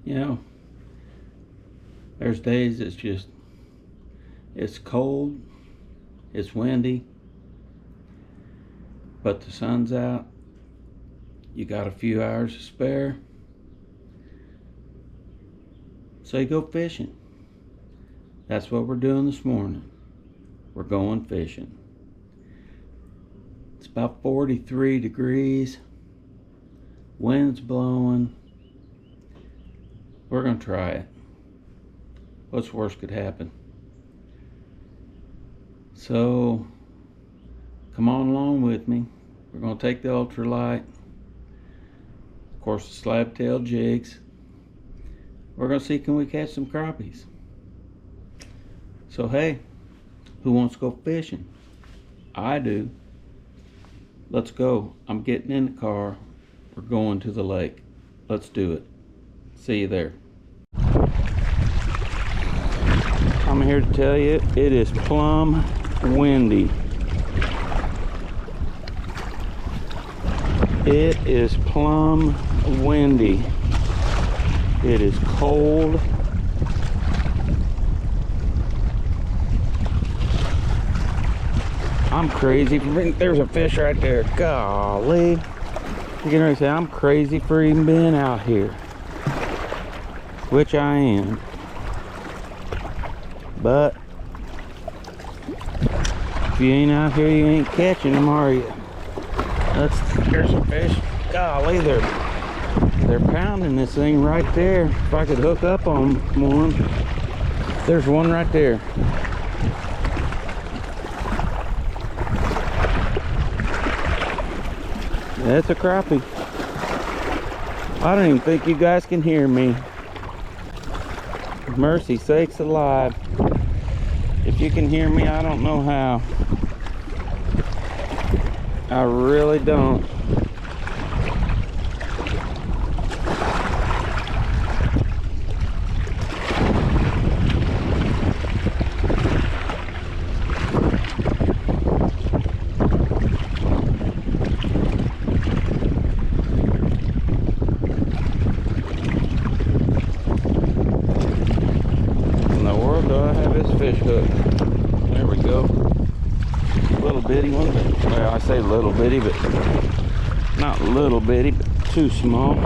You know, there's days it's cold, it's windy, but the sun's out. You got a few hours to spare. So you go fishing. That's what we're doing this morning. We're going fishing. It's about 43 degrees. Wind's blowing. We're gonna try it. What's worse could happen? So come on along with me. We're gonna take the ultralight. Of course, the slab tail jigs. We're gonna see, can we catch some crappies? So hey, who wants to go fishing? I do. Let's go. I'm getting in the car. We're going to the lake. Let's do it. See you there. I'm here to tell you, it is plumb windy. It is plumb windy. It is cold. I'm crazy for, there's a fish right there. Golly. You're gonna say I'm crazy for even being out here. Which I am. But if you ain't out here, you ain't catching them, are you? There's some fish. Golly, they're pounding this thing right there. If I could hook up on one. There's one right there. That's a crappie. I don't even think you guys can hear me. Mercy sakes alive. If you can hear me, I don't know how. I really don't. Fish hook. There we go. Little bitty one. Well, I say little bitty, but not little bitty, but too small.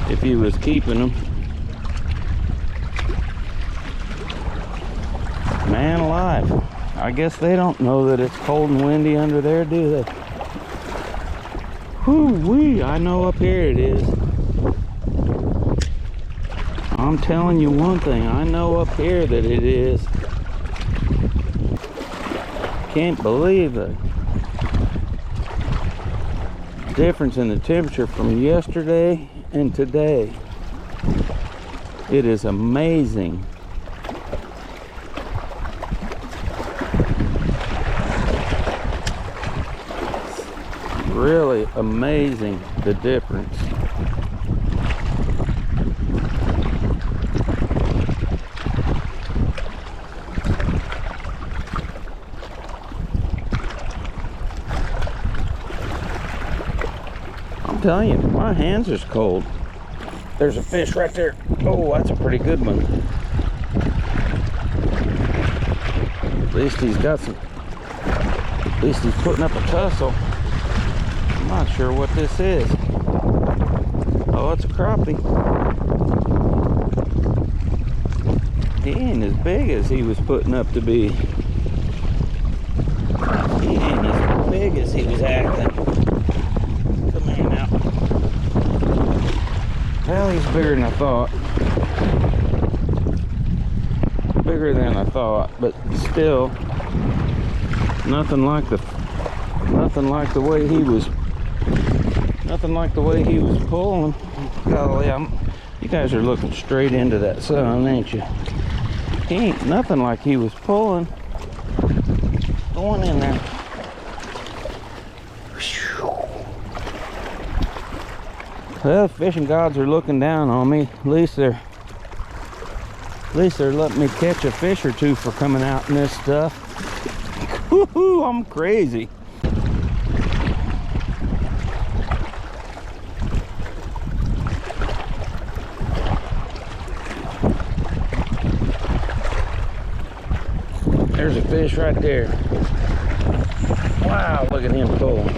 If he was keeping them. Man alive. I guess they don't know that it's cold and windy under there, do they? Whoo-wee, I know up here it is. I'm telling you one thing, I know up here that it is. Can't believe the difference in the temperature from yesterday and today. It is amazing. Really amazing, the difference. I'm telling you, my hands are cold. There's a fish right there. Oh, that's a pretty good one. At least he's got some, at least he's putting up a tussle. I'm not sure what this is. Oh, it's a crappie. He ain't as big as he was putting up to be. He ain't as big as he was acting. Come here now. Well, he's bigger than I thought. Bigger than I thought, but still nothing like the way he was pulling. Golly, you guys are looking straight into that sun, ain't you? He ain't nothing like he was pulling. Going in there. Well, the fishing gods are looking down on me. At least they're letting me catch a fish or two for coming out in this stuff. Woohoo, I'm crazy. There's a fish right there. Wow, look at him pulling.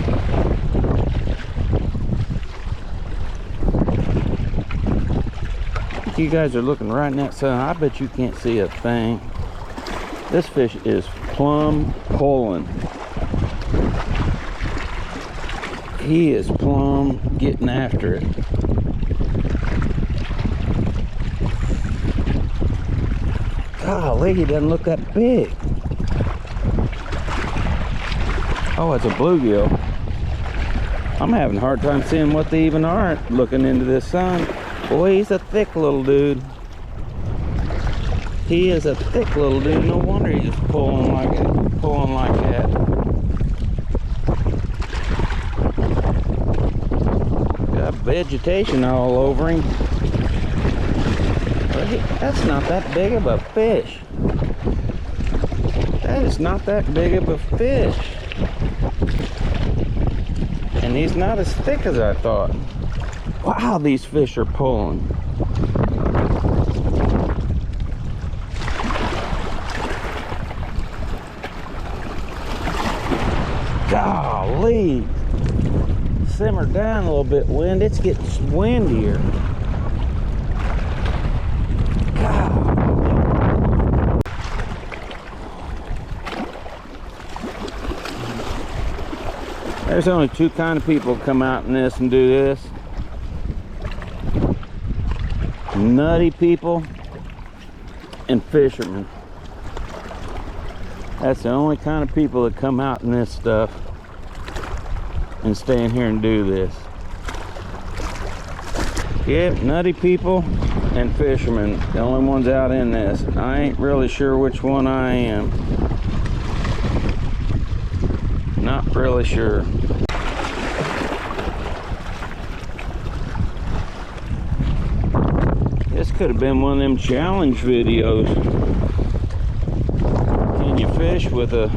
You guys are looking right in that sun. I bet you can't see a thing. This fish is plumb pulling. He is plumb getting after it. Golly, he doesn't look that big. Oh, it's a bluegill. I'm having a hard time seeing what they even are looking into this sun. Boy, he's a thick little dude. He is a thick little dude. No wonder he's pulling like that. Got vegetation all over him. That's not that big of a fish. That is not that big of a fish. And he's not as thick as I thought. Wow, these fish are pulling. Golly. Simmer down a little bit, wind. It's getting windier. There's only two kind of people come out in this and do this. Nutty people and fishermen. That's the only kind of people that come out in this stuff and stay in here and do this. Yep, nutty people and fishermen, the only ones out in this. I ain't really sure which one I am. Not really sure. This could have been one of them challenge videos. Can you fish with a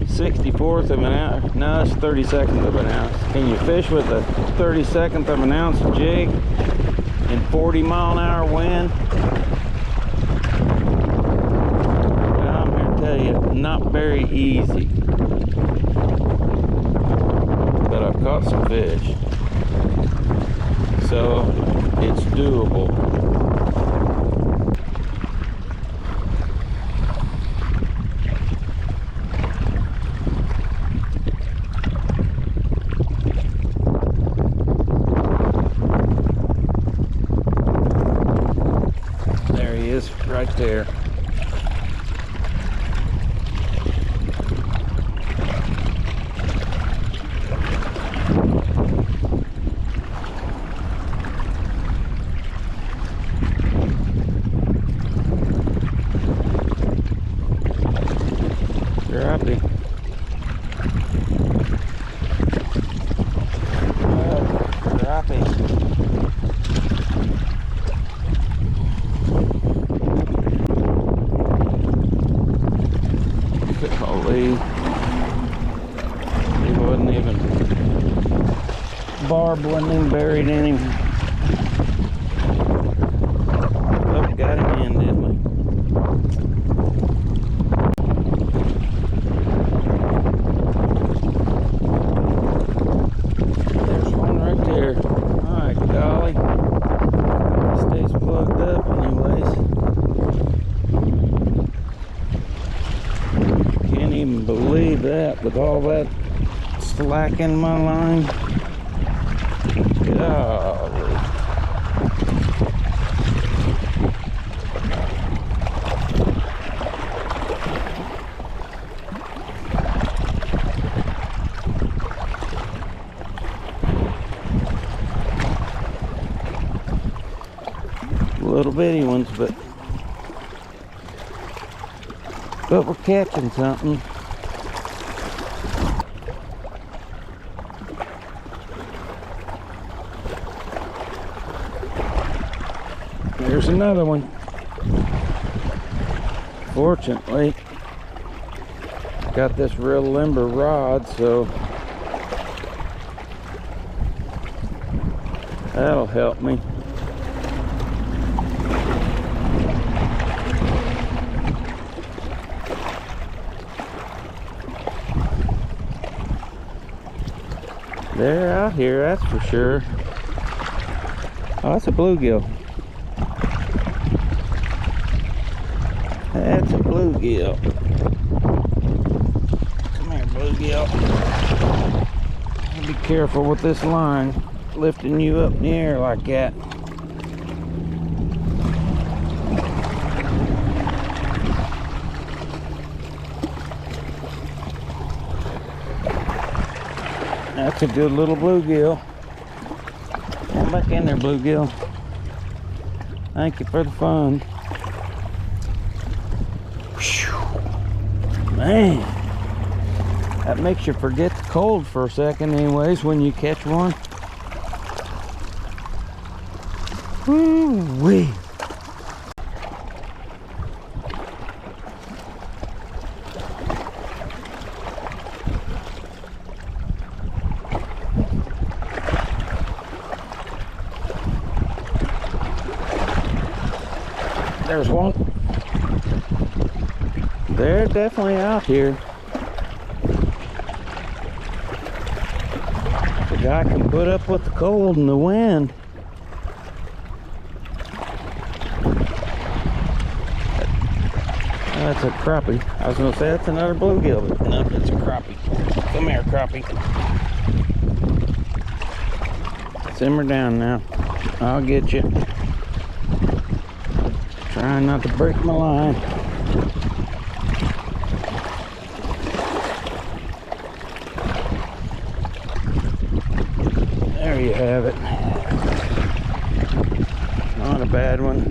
64th of an ounce? No, it's 32nd of an ounce. Can you fish with a 32nd of an ounce jig in 40-mile-an-hour wind? Well, I'm here to tell you, not very easy. But I've caught some fish. So it's doable. There he is, right there. Crappie. Crappie. Holy. He wasn't even, barb wasn't even buried in him. Oh, got him in, didn't we? Believe that with all that slack in my line. Golly. Little bitty ones, but we're catching something. There's another one. Fortunately, got this real limber rod, so that'll help me. They're out here, that's for sure. Oh, that's a bluegill. That's a bluegill. Come here, bluegill. Be careful with this line lifting you up in the air like that. That's a good little bluegill. Come back in there, bluegill. Thank you for the fun. Man, that makes you forget the cold for a second anyways when you catch one. Woo-wee. There's one. They're definitely out here. The guy can put up with the cold and the wind. That's a crappie. I was going to say that's another bluegill, but no, it's a crappie. Come here, crappie. Simmer down now. I'll get you. Trying not to break my line. There you have it. Not a bad one.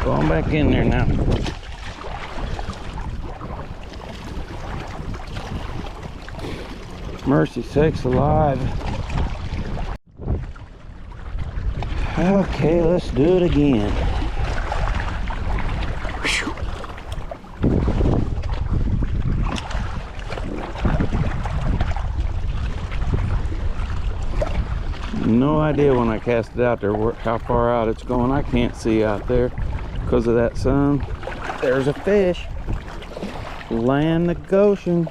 Going back in there now. Mercy sakes alive. Okay, let's do it again. No idea when I cast it out there how far out it's going. I can't see out there because of that sun. There's a fish laying the Goshen.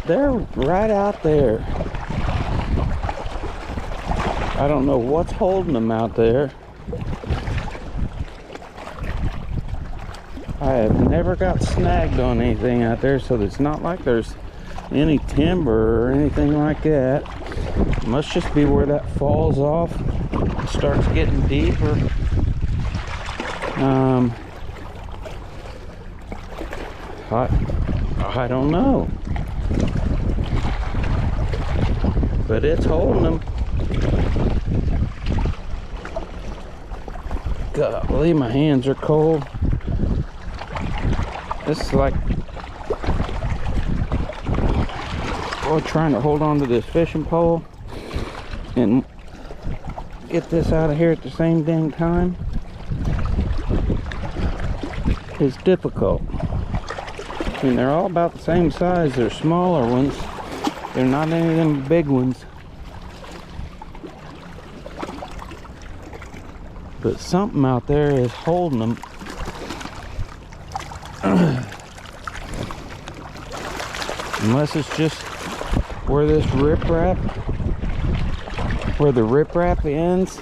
They're right out there. I don't know what's holding them out there. I have never got snagged on anything out there, so it's not like there's any timber or anything like that. It must just be where that falls off, starts getting deeper. I don't know, but it's holding them. Golly, my hands are cold. This is like, we're trying to hold on to this fishing pole and get this out of here at the same dang time. It's difficult. I mean, they're all about the same size. They're smaller ones. They're not any of them big ones. But something out there is holding them. Unless it's just where this riprap, where the riprap ends.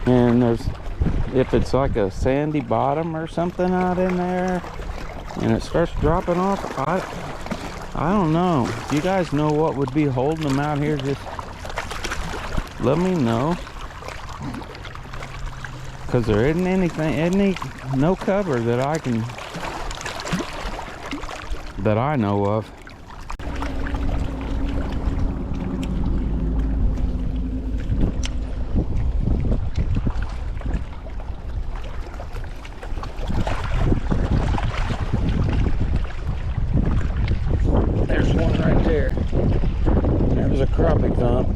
And there's, if it's like a sandy bottom or something out in there, and it starts dropping off, I don't know. If you guys know what would be holding them out here, just let me know. Because there isn't anything, no cover that I know of. There's one right there. There's a crappie thump.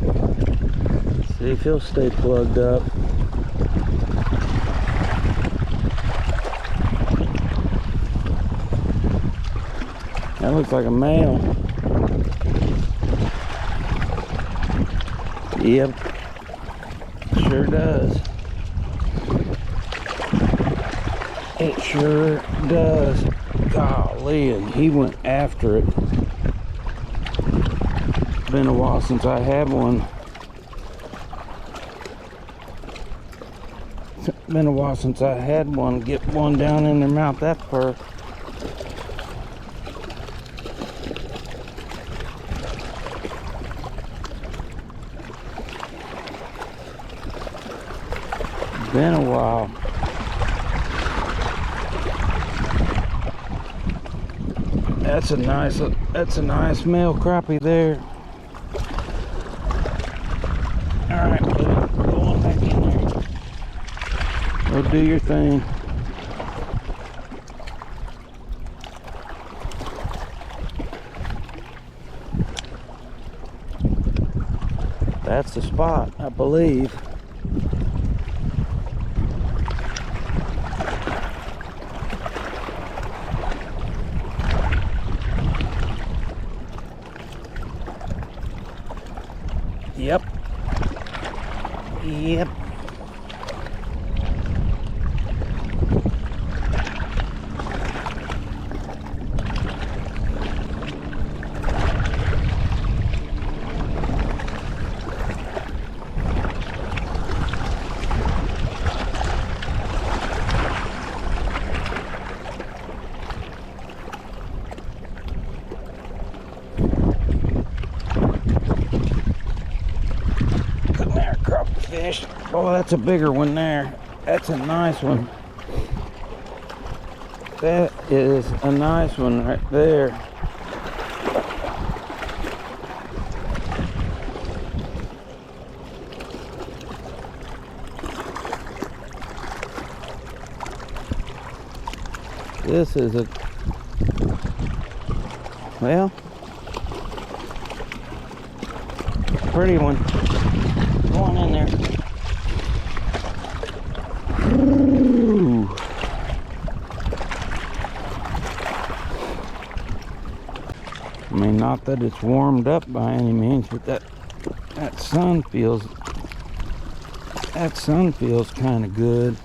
See if he'll stay plugged up. That looks like a male. Yep, sure does. It sure does. Golly, and he went after it. Been a while since I had one. Been a while since I had one get one down in their mouth that far. Been a while. That's a nice male crappie there. All right, buddy, go on back in there. Go do your thing. That's the spot, I believe. Yep. Yep. Fish. Oh, that's a bigger one there. That's a nice one. That is a nice one right there. This is a, well, pretty one. Go on in there. Ooh. I mean, not that it's warmed up by any means, but that sun feels kind of good.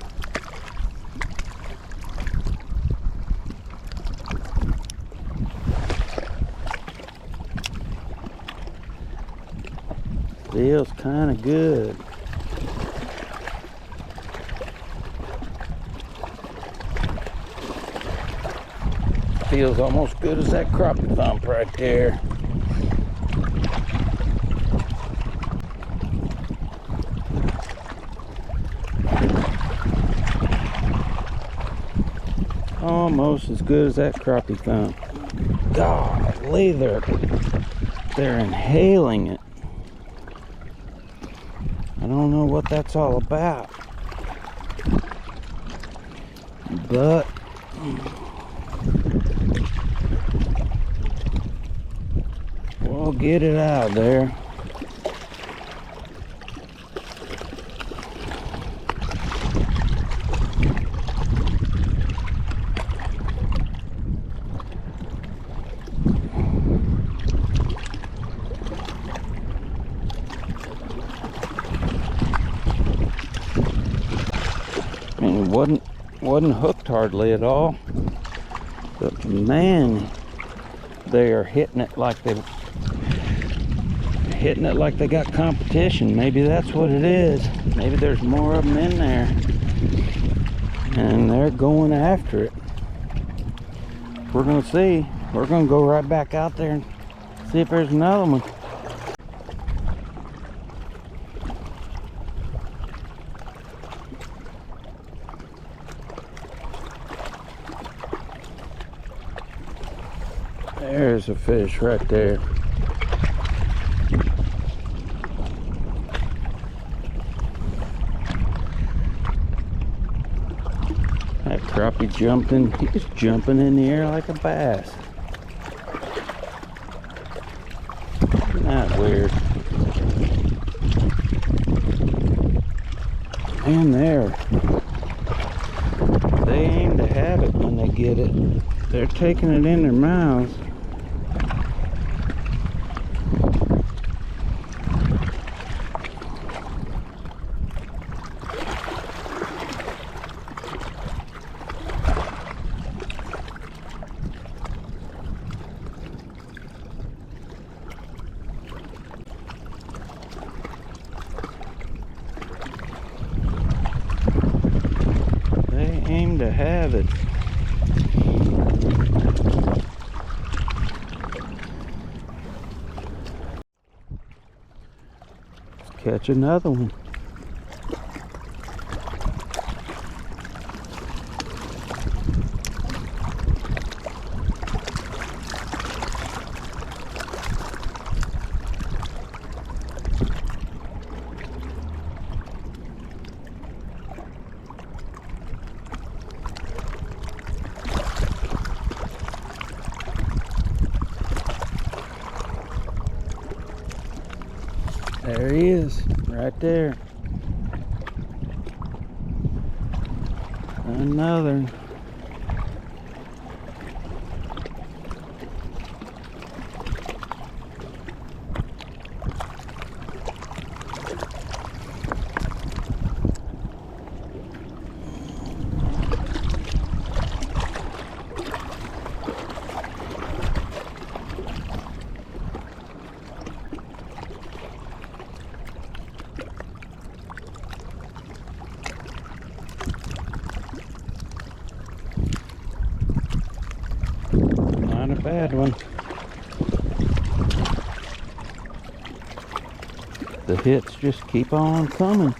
Feels kind of good. Feels almost good as that crappie thump right there. Almost as good as that crappie thump. Golly, they're inhaling it. I don't know what that's all about, but we'll get it out of there. Wasn't hooked hardly at all, but man, they are hitting it like they got competition. Maybe that's what it is. Maybe there's more of them in there and they're going after it. We're gonna see. We're gonna go right back out there and see if there's another one. There's a fish right there. That crappie jumping, he's jumping in the air like a bass. Isn't that weird? And they aim to have it when they get it. They're taking it in their mouths. to have it. Let's catch another one. There he is, right there. Another. Not a bad one. The hits just keep on coming.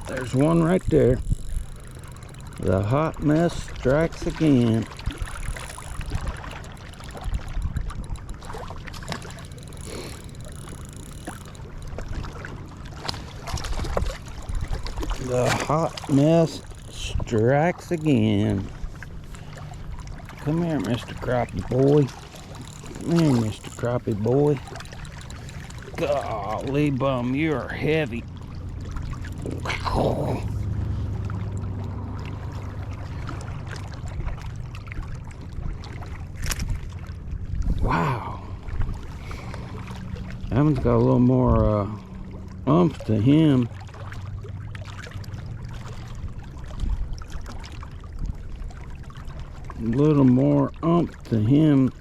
There's one right there. The hot mess strikes again. The hot mess strikes again. Come here, Mr. Crappie boy. Come here, Mr. Crappie boy. Golly bum, you're heavy. Oh. Wow. That one's got a little more oomph to him. A little more oomph to him.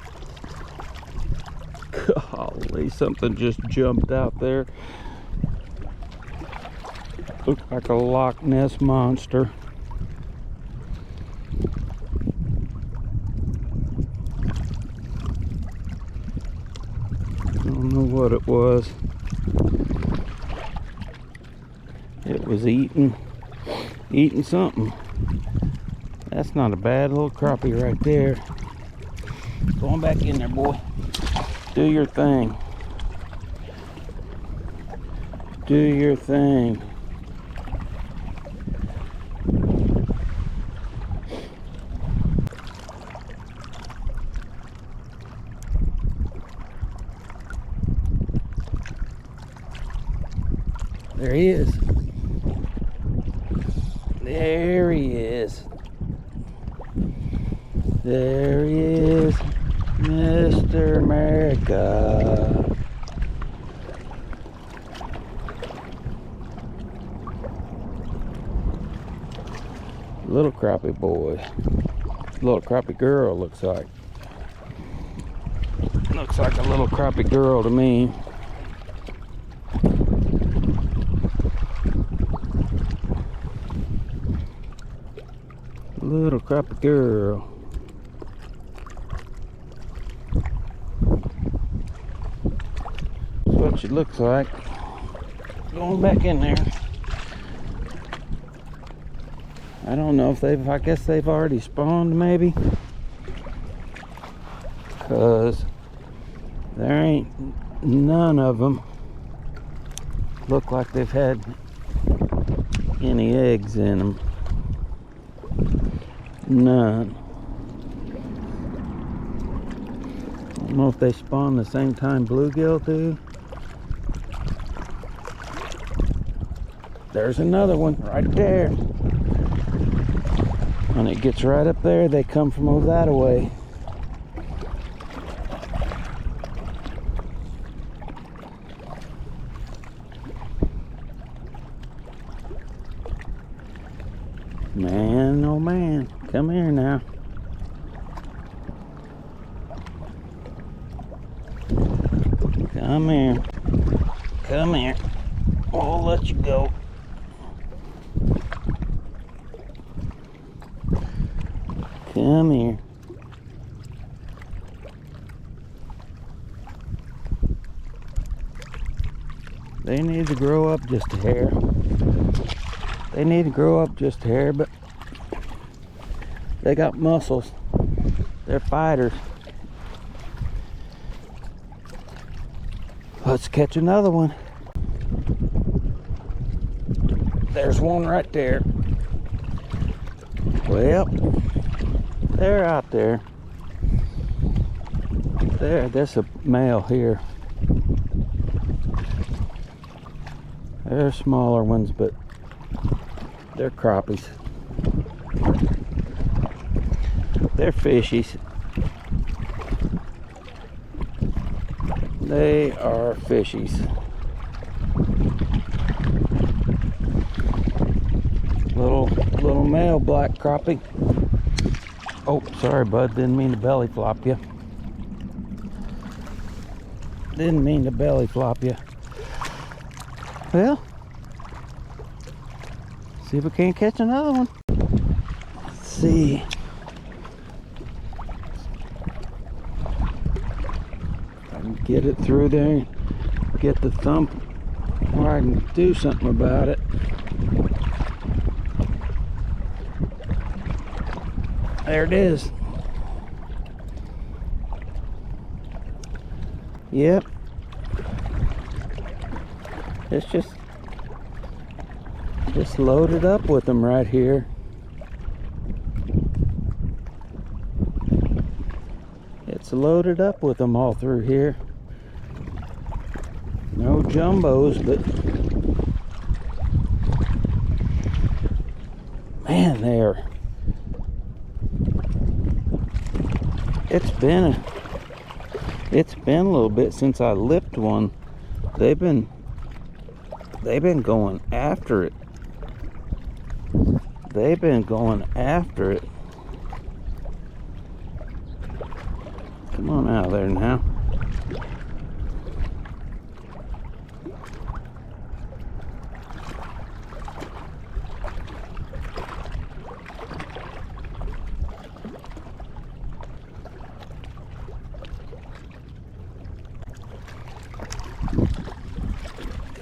Golly, something just jumped out there. Looked like a Loch Ness monster. I don't know what it was. It was eating something. That's not a bad little crappie right there. Going back in there, boy. Do your thing. Do your thing. There he is. There he is. There he is, Mr. America. Little crappie boy. Little crappie girl, looks like. Looks like a little crappie girl to me. Little crappie girl. That's what she looks like. Going back in there. I don't know if I guess they've already spawned maybe. Because there ain't none of them look like they've had any eggs in them. None. I don't know if they spawn the same time bluegill do. There's another one right there. When it gets right up there, they come from over that way. Man, oh man, come here now. Come here. Come here. I'll let you go. Come here. They need to grow up just a hair. They need to grow up just a hair, but they got muscles. They're fighters. Let's catch another one. There's one right there. Well, they're out there. There's a male here. They're smaller ones, but they're crappies. They're fishies. They are fishies. Little male black crappie. Oh, sorry, bud. Didn't mean to belly flop you. Didn't mean to belly flop you. Well, see if we can't catch another one. Let's see. If I can get it through there, get the thump where I can do something about it. There it is. Yep. It's just loaded up with them right here. It's loaded up with them all through here. No jumbos, but man, they're. It's been a little bit since I lipped one. They've been going after it. They've been going after it. Come on out of there now.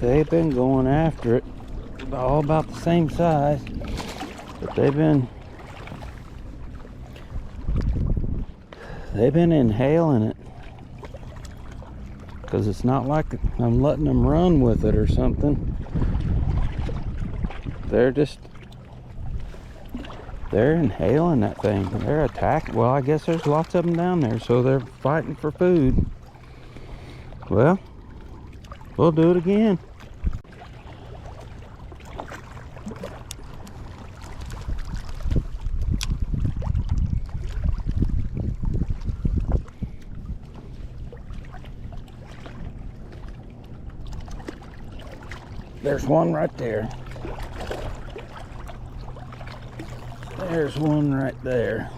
They've been going after it, all about the same size, but they've been inhaling it, because it's not like I'm letting them run with it or something. They're inhaling that thing. They're attacking. Well, I guess there's lots of them down there, so they're fighting for food. Well, we'll do it again. There's one right there. There's one right there.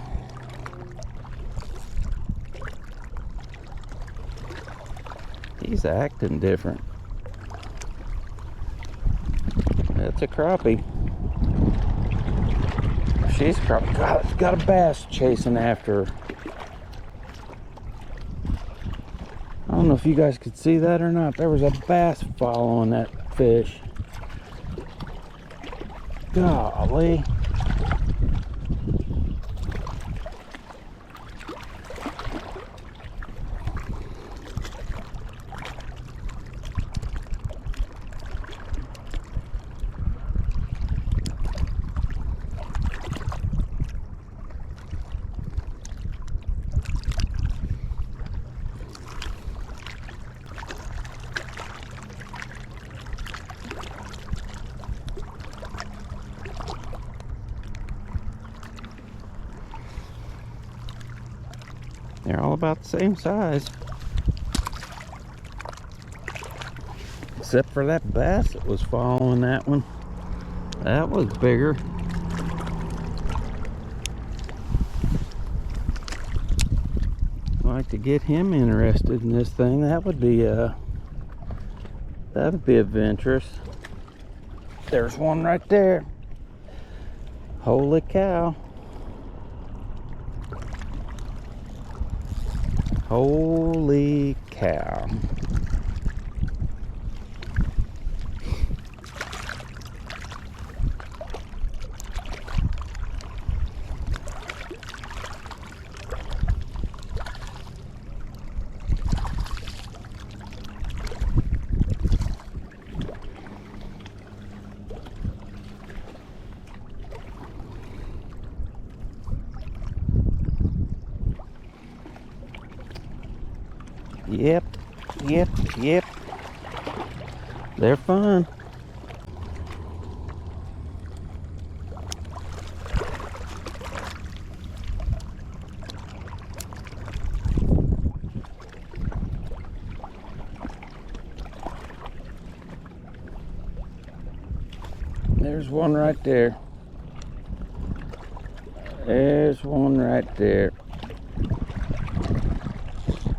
He's acting different. That's a crappie. She's a crappie. God, it's got a bass chasing after her. I don't know if you guys could see that or not. There was a bass following that fish. Golly. They're all about the same size. Except for that bass that was following that one. That was bigger. like to get him interested in this thing. That would be adventurous. There's one right there. Holy cow. Holy cow. Yep. They're fun. There's one right there. There's one right there.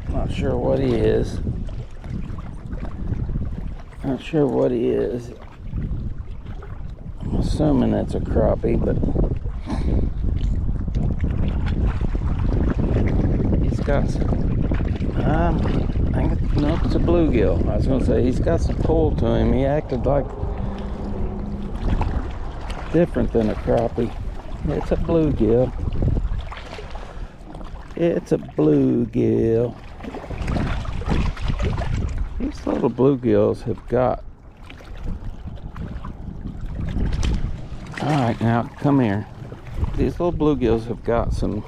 Not sure what he is. Not sure what he is. I'm assuming that's a crappie, but he's got some, I think no, it's a bluegill. I was gonna say he's got some pull to him. He acted like different than a crappie. It's a bluegill. It's a bluegill. These little bluegills have got... Alright, now come here. These little bluegills have got some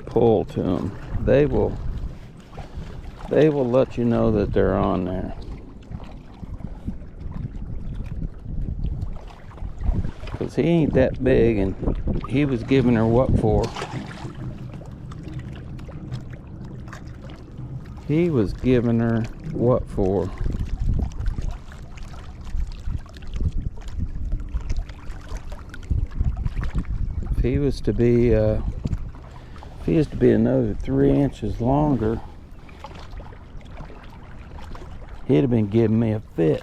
pull to them. They will let you know that they're on there. Because he ain't that big, and he was giving her what for? He was giving her what for? If he was to be another 3 inches longer, he'd have been giving me a fit.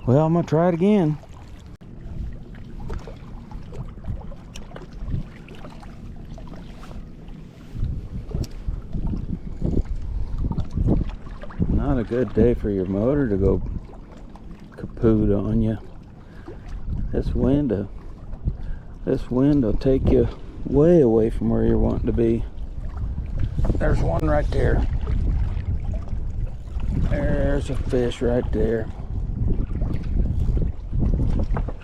Well, I'm gonna try it again. Not a good day for your motor to go kaput on you. This wind will take you way away from where you're wanting to be. There's one right there. There's a fish right there.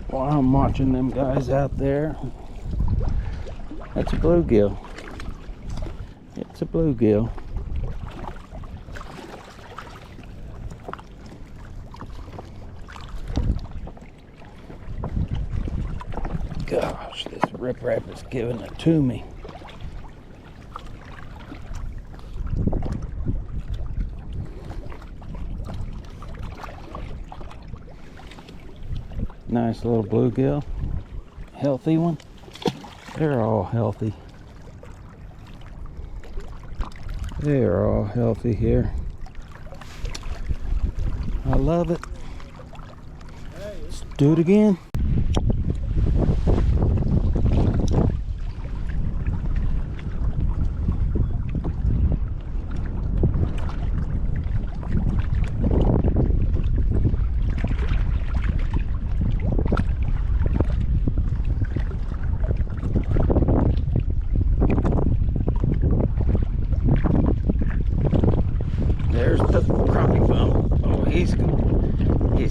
While I'm watching them guys out there, that's a bluegill. It's a bluegill. Gosh, this riprap is giving it to me. Nice little bluegill. Healthy one. They're all healthy. They're all healthy here. I love it. Let's do it again. There's the crappie bum. Oh, he's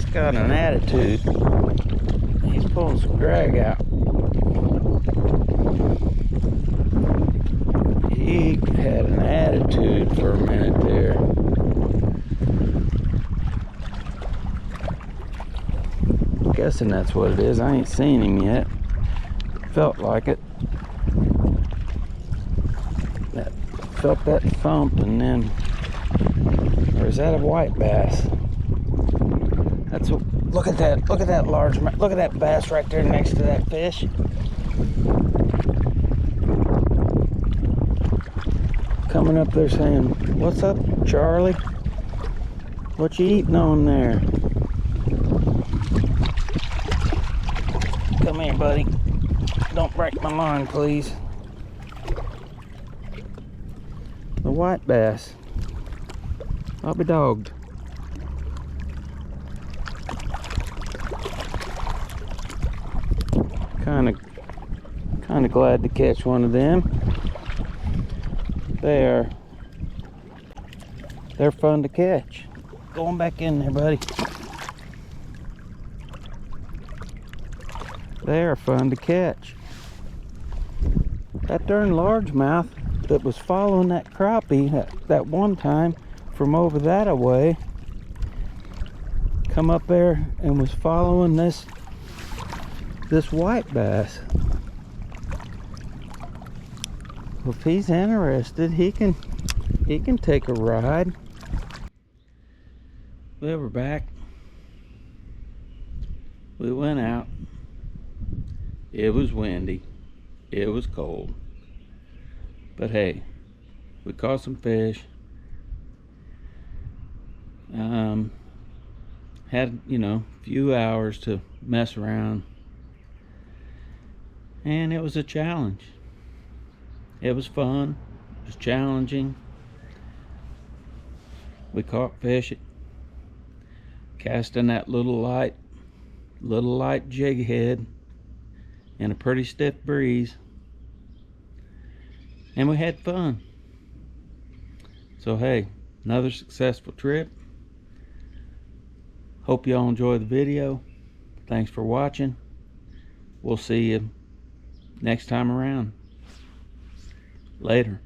got an attitude. He's pulling some drag out. He had an attitude for a minute there. I'm guessing that's what it is. I ain't seen him yet. Felt like it. Felt that thump, and then... Or is that a white bass? That's a, look at that large, look at that bass right there next to that fish. coming up there saying, "What's up, Charlie? What you eating on there?" Come here, buddy. Don't break my line, please. The white bass. I'll be dogged. Kind of glad to catch one of them. They're fun to catch. Going back in there, buddy. They're fun to catch. That darn largemouth that was following that crappie that one time from over that away come up there and was following this white bass. If he's interested, he can take a ride. Well, we're back. We went out. It was windy. It was cold. But hey, we caught some fish. Had, a few hours to mess around. And it was a challenge. It was fun. It was challenging. We caught fish, casting that little light jig head in a pretty stiff breeze. And we had fun. So hey, another successful trip. Hope y'all enjoy the video. Thanks for watching. We'll see you next time around. Later.